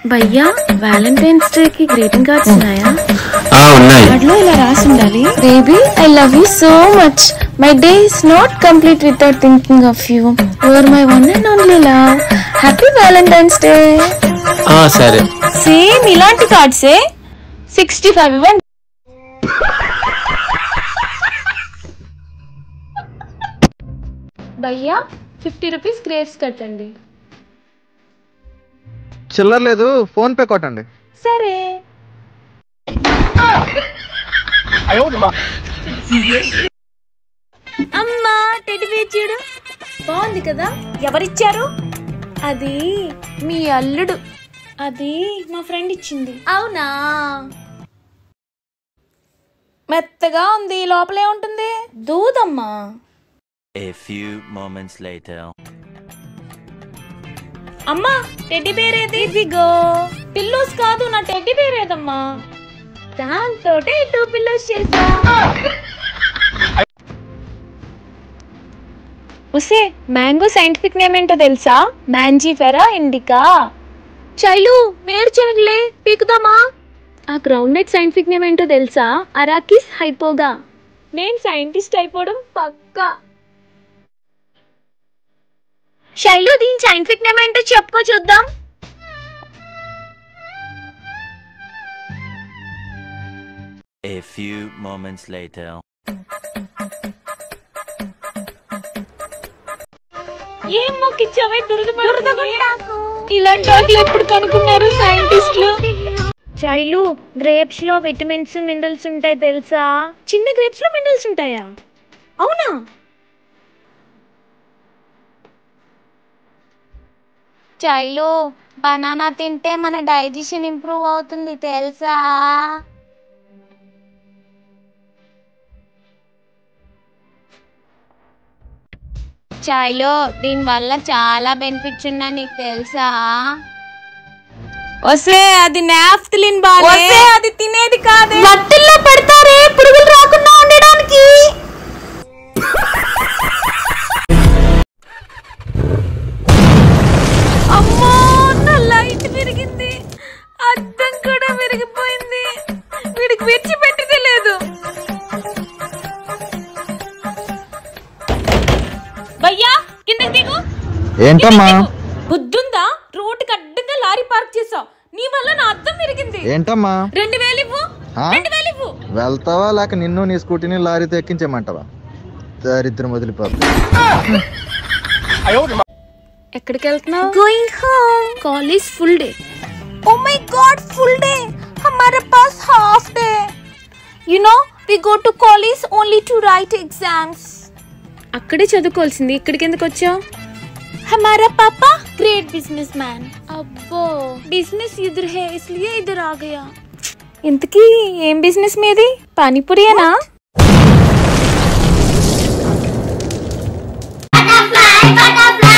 భయ్యా Valentine's Day కి greeting cards ఉన్నాయా? ఉన్నాయి. వాటిలో ఇలా రాసి ఉండాలి, baby I love you so much, my day is not complete without thinking of you, you are my one and only love, happy Valentine's Day. సరే. Same ఇలాంటి కార్డ్సే 65 ఇవ్వండి. భయ్యా 50 రూపీస్ గ్రేప్స్ కట్టండి. చిల్లర లేదు, ఫోన్ పే కొట్టండి. సరే. అమ్మా టెడ్డీ బేర్ చూడు, బాగుంది కదా. ఎవరిచ్చారు? అది మీ అల్లుడు. అది మా ఫ్రెండ్ ఇచ్చింది. అవునా? మెత్తగా ఉంది, లోపలే ఉంటుంది దూదమ్మా. A few moments later. అమ్మా టెడ్డీ బేర్ ఏది? ఇదిగో. పిల్లోస్ కాదు, నా టెడ్డీ బేర్ ఏదమ్మా? దాంతో 2 పిల్లోస్ చేసా. ఉసే మ్యాంగో సైంటిఫిక్ నేమ్ ఏంటో తెలుసా? Mangifera indica. చైలు మేడ్చనగలే పీకుదామా? ఆ గ్రౌండ్ నట్ సైంటిఫిక్ నేమ్ ఏంటో తెలుసా? అరాకిస్ హైపోగా. నేను సైంటిస్ట్ అయిపోవడం పక్కా. శైలు దీని సైంటిఫిక్ నేమ్ ఏంటో చెప్పుకో చూద్దాం. A few moments later. ఏం మొక్కిచ్చావే ఇలాంటి వాటిలో ఎప్పుడు కనుక్కున్నారు సైంటిస్టులు? చైలు గ్రేప్స్ లో విటమిన్స్ మినరల్స్ ఉంటాయి తెలుసా? చిన్న గ్రేప్స్ లో మినరల్స్ ఉంటాయా? అవునా? చైలు బనానా తింటే మన డైజెషన్ ఇంప్రూవ్ అవుతుంది తెలుసా? చైలు దీని వల్ల చాలా బెనిఫిట్స్ ఉన్నాయి నీకు తెలుసా? ఒసే అది నాఫ్థలిన్ బాలే. ఒసే అది తినేది కాదే. వత్తుల్లో పెడతారే పురుగులు రాకుండా ఉండడానికి. అమ్మో నా లైట్ విరిగింది, అద్దం కూడా విరిగిపోయింది. వీడికి విడిచిపెట్టేదే లేదు. భయ్యా కిందకి దిగు. ఏంటమ్మా? బుద్ధుందా? రోడ్డుకి అడ్డంగా లారీ పార్క్ చేసావు, నీ వల్ల నా అద్దం విరిగింది. ఏంటమ్మా? 2000 ఇవ్వు. 2000 ఇవ్వు. వెళ్తావా లేక నిన్ను నీ స్కూటీని లారీతో ఎక్కించేమంటావా? దరిద్రం వదిలిపోతుంది. ఎక్కడికి వెళ్తున్నావు? Going home. College full day. Oh my God, full day. हमारे पास half day. You know, we go to college only to write exams. అక్కడే చదువుకోవాల్సింది, ఇక్కడికి ఎందుకు వచ్చావు? हमारा पापा great businessman. అబ్బో Business इधर है इसलिए इधर आ गया. ఇంతకీ ఏం బిజినెస్ మీది? పానీపూరియేనా? Butterfly, butterfly.